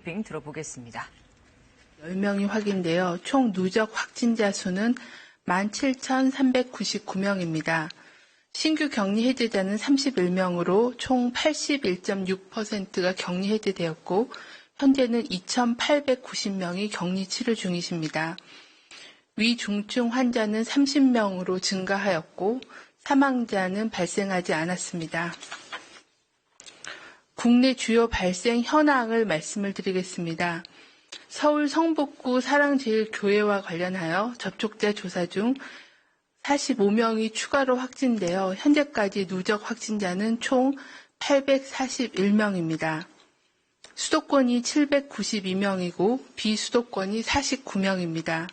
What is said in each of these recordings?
브리핑 들어보겠습니다. 10명이 확인되어 총 누적 확진자 수는 17,399명입니다. 신규 격리 해제자는 31명으로 총 81.6%가 격리 해제되었고 현재는 2,890명이 격리 치료 중이십니다. 위중증 환자는 30명으로 증가하였고 사망자는 발생하지 않았습니다. 국내 주요 발생 현황을 말씀을 드리겠습니다. 서울 성북구 사랑제일교회와 관련하여 접촉자 조사 중 45명이 추가로 확진되어 현재까지 누적 확진자는 총 841명입니다. 수도권이 792명이고 비수도권이 49명입니다.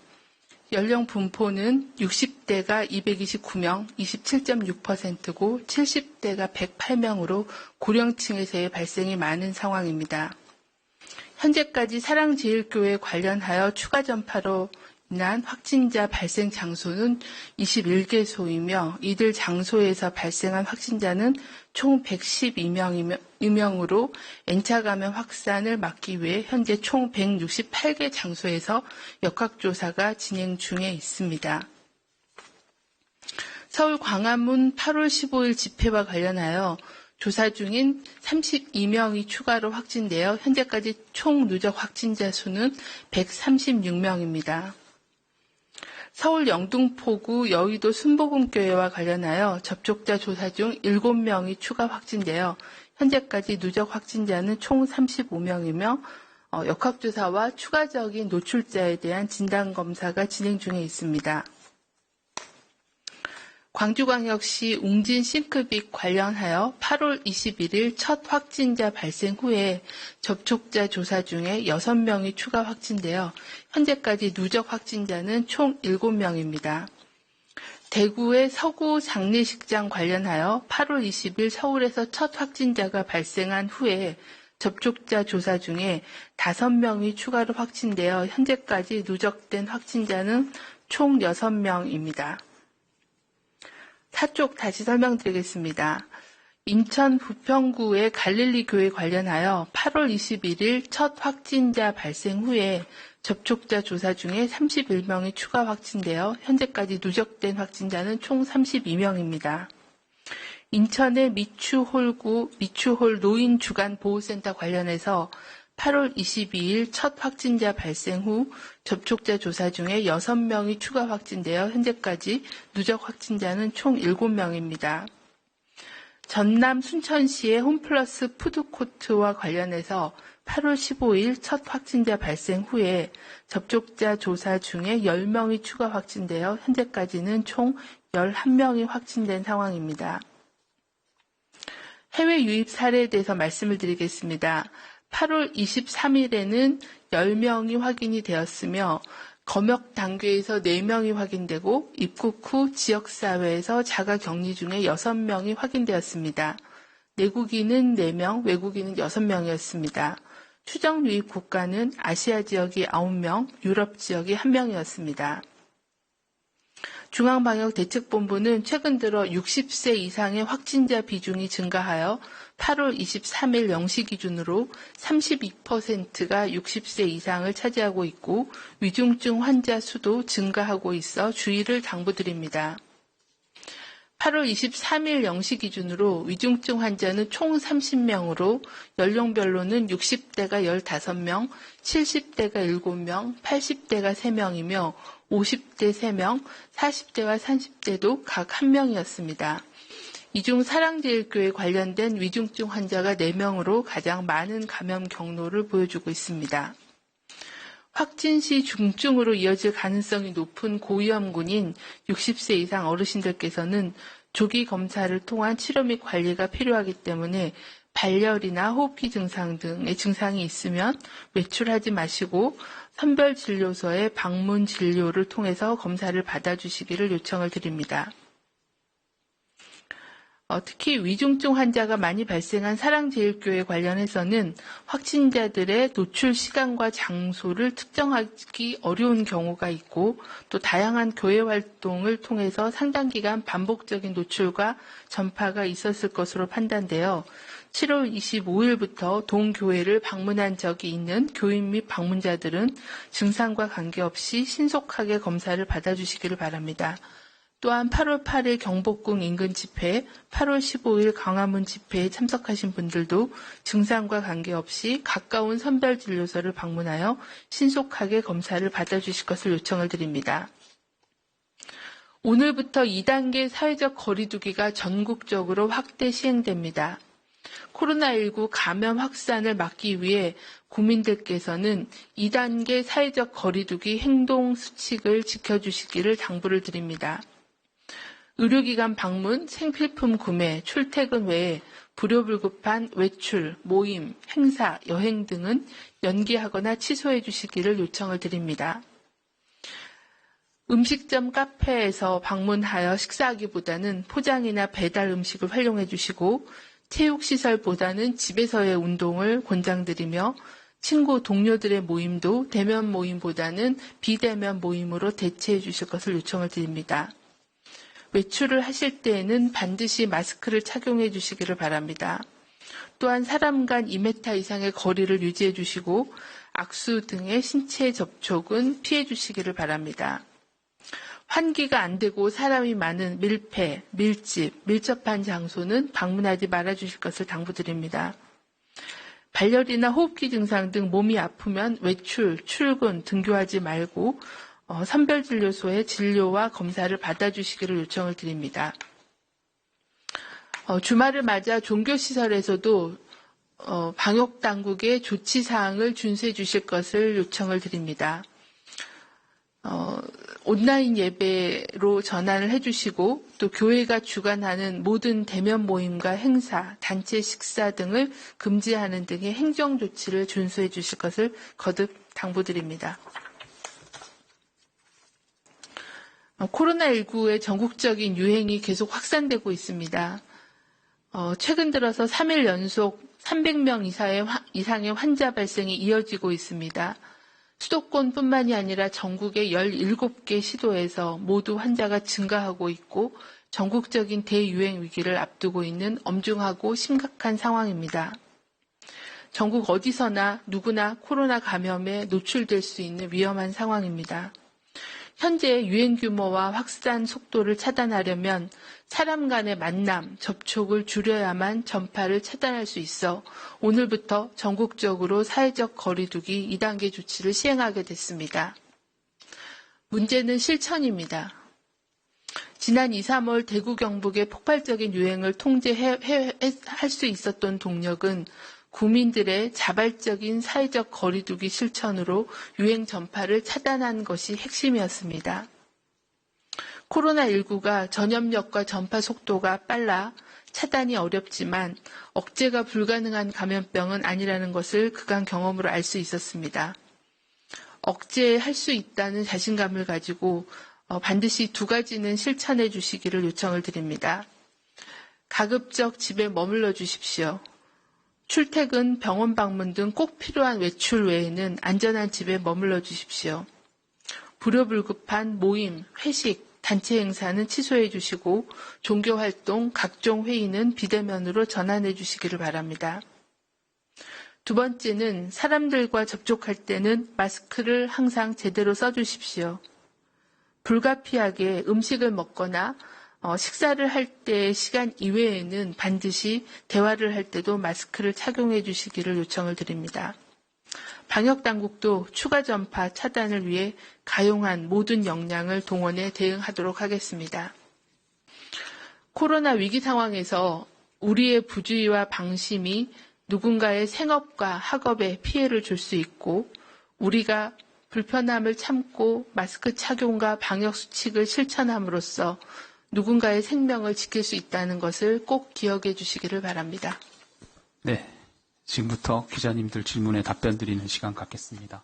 연령 분포는 60대가 229명, 27.6%고 70대가 108명으로 고령층에서의 발생이 많은 상황입니다. 현재까지 사랑제일교회 관련하여 추가 전파로 인한 확진자 발생 장소는 21개소이며 이들 장소에서 발생한 확진자는 총 112명으로 N차 감염 확산을 막기 위해 현재 총 168개 장소에서 역학조사가 진행 중에 있습니다. 서울 광화문 8월 15일 집회와 관련하여 조사 중인 32명이 추가로 확진되어 현재까지 총 누적 확진자 수는 136명입니다. 서울 영등포구 여의도 순복음교회와 관련하여 접촉자 조사 중 7명이 추가 확진되어 현재까지 누적 확진자는 총 35명이며 역학조사와 추가적인 노출자에 대한 진단검사가 진행 중에 있습니다. 광주광역시 웅진 싱크빅 관련하여 8월 21일 첫 확진자 발생 후에 접촉자 조사 중에 6명이 추가 확진되어 현재까지 누적 확진자는 총 7명입니다. 대구의 서구 장례식장 관련하여 8월 20일 서울에서 첫 확진자가 발생한 후에 접촉자 조사 중에 5명이 추가로 확진되어 현재까지 누적된 확진자는 총 6명입니다. 사쪽 다시 설명드리겠습니다. 인천 부평구의 갈릴리 교회 관련하여 8월 21일 첫 확진자 발생 후에 접촉자 조사 중에 31명이 추가 확진되어 현재까지 누적된 확진자는 총 32명입니다. 인천의 미추홀구 미추홀 노인 주간 보호센터 관련해서 8월 22일 첫 확진자 발생 후 접촉자 조사 중에 6명이 추가 확진되어 현재까지 누적 확진자는 총 7명입니다. 전남 순천시의 홈플러스 푸드코트와 관련해서 8월 15일 첫 확진자 발생 후에 접촉자 조사 중에 10명이 추가 확진되어 현재까지는 총 11명이 확진된 상황입니다. 해외 유입 사례에 대해서 말씀을 드리겠습니다. 8월 23일에는 10명이 확인이 되었으며 검역 단계에서 4명이 확인되고 입국 후 지역사회에서 자가격리 중에 6명이 확인되었습니다. 내국인은 4명, 외국인은 6명이었습니다. 추정 유입 국가는 아시아 지역이 9명, 유럽 지역이 1명이었습니다. 중앙방역대책본부는 최근 들어 60세 이상의 확진자 비중이 증가하여 8월 23일 0시 기준으로 32%가 60세 이상을 차지하고 있고 위중증 환자 수도 증가하고 있어 주의를 당부드립니다. 8월 23일 0시 기준으로 위중증 환자는 총 30명으로 연령별로는 60대가 15명, 70대가 7명, 80대가 3명이며 50대 3명, 40대와 30대도 각 1명이었습니다. 이 중 사랑제일교회 관련된 위중증 환자가 4명으로 가장 많은 감염 경로를 보여주고 있습니다. 확진 시 중증으로 이어질 가능성이 높은 고위험군인 60세 이상 어르신들께서는 조기 검사를 통한 치료 및 관리가 필요하기 때문에 발열이나 호흡기 증상 등의 증상이 있으면 외출하지 마시고 선별진료소의 방문 진료를 통해서 검사를 받아주시기를 요청을 드립니다. 특히 위중증 환자가 많이 발생한 사랑제일교회 관련해서는 확진자들의 노출 시간과 장소를 특정하기 어려운 경우가 있고 또 다양한 교회 활동을 통해서 상당 기간 반복적인 노출과 전파가 있었을 것으로 판단되어 7월 25일부터 동교회를 방문한 적이 있는 교인 및 방문자들은 증상과 관계없이 신속하게 검사를 받아주시기를 바랍니다. 또한 8월 8일 경복궁 인근 집회, 8월 15일 광화문 집회에 참석하신 분들도 증상과 관계없이 가까운 선별진료소를 방문하여 신속하게 검사를 받아주실 것을 요청을 드립니다. 오늘부터 2단계 사회적 거리두기가 전국적으로 확대 시행됩니다. 코로나19 감염 확산을 막기 위해 국민들께서는 2단계 사회적 거리두기 행동 수칙을 지켜주시기를 당부를 드립니다. 의료기관 방문, 생필품 구매, 출퇴근 외에 불효불급한 외출, 모임, 행사, 여행 등은 연기하거나 취소해 주시기를 요청을 드립니다. 음식점 카페에서 방문하여 식사하기보다는 포장이나 배달 음식을 활용해 주시고 체육시설보다는 집에서의 운동을 권장드리며 친구, 동료들의 모임도 대면 모임보다는 비대면 모임으로 대체해 주실 것을 요청을 드립니다. 외출을 하실 때에는 반드시 마스크를 착용해 주시기를 바랍니다. 또한 사람 간 2m 이상의 거리를 유지해 주시고 악수 등의 신체 접촉은 피해 주시기를 바랍니다. 환기가 안 되고 사람이 많은 밀폐, 밀집, 밀접한 장소는 방문하지 말아 주실 것을 당부드립니다. 발열이나 호흡기 증상 등 몸이 아프면 외출, 출근, 등교하지 말고 선별진료소에 진료와 검사를 받아주시기를 요청을 드립니다. 주말을 맞아 종교시설에서도 방역당국의 조치사항을 준수해 주실 것을 요청을 드립니다. 온라인 예배로 전환을 해주시고 또 교회가 주관하는 모든 대면 모임과 행사, 단체 식사 등을 금지하는 등의 행정조치를 준수해 주실 것을 거듭 당부드립니다. 코로나19의 전국적인 유행이 계속 확산되고 있습니다. 최근 들어서 3일 연속 300명 이상의 환자 발생이 이어지고 있습니다. 수도권뿐만이 아니라 전국의 17개 시도에서 모두 환자가 증가하고 있고 전국적인 대유행 위기를 앞두고 있는 엄중하고 심각한 상황입니다. 전국 어디서나 누구나 코로나 감염에 노출될 수 있는 위험한 상황입니다. 현재 유행 규모와 확산 속도를 차단하려면 사람 간의 만남, 접촉을 줄여야만 전파를 차단할 수 있어 오늘부터 전국적으로 사회적 거리두기 2단계 조치를 시행하게 됐습니다. 문제는 실천입니다. 지난 2, 3월 대구 경북의 폭발적인 유행을 통제할 수 있었던 동력은 국민들의 자발적인 사회적 거리두기 실천으로 유행 전파를 차단한 것이 핵심이었습니다. 코로나19가 전염력과 전파 속도가 빨라 차단이 어렵지만 억제가 불가능한 감염병은 아니라는 것을 그간 경험으로 알 수 있었습니다. 억제할 수 있다는 자신감을 가지고 반드시 2가지는 실천해 주시기를 요청을 드립니다. 가급적 집에 머물러 주십시오. 출퇴근, 병원 방문 등 꼭 필요한 외출 외에는 안전한 집에 머물러 주십시오. 불효불급한 모임, 회식, 단체 행사는 취소해 주시고 종교활동, 각종 회의는 비대면으로 전환해 주시기를 바랍니다. 2번째는 사람들과 접촉할 때는 마스크를 항상 제대로 써주십시오. 불가피하게 음식을 먹거나 식사를 할 때의 시간 이외에는 반드시 대화를 할 때도 마스크를 착용해 주시기를 요청을 드립니다. 방역당국도 추가 전파 차단을 위해 가용한 모든 역량을 동원해 대응하도록 하겠습니다. 코로나 위기 상황에서 우리의 부주의와 방심이 누군가의 생업과 학업에 피해를 줄 수 있고 우리가 불편함을 참고 마스크 착용과 방역수칙을 실천함으로써 누군가의 생명을 지킬 수 있다는 것을 꼭 기억해 주시기를 바랍니다. 네, 지금부터 기자님들 질문에 답변 드리는 시간 갖겠습니다.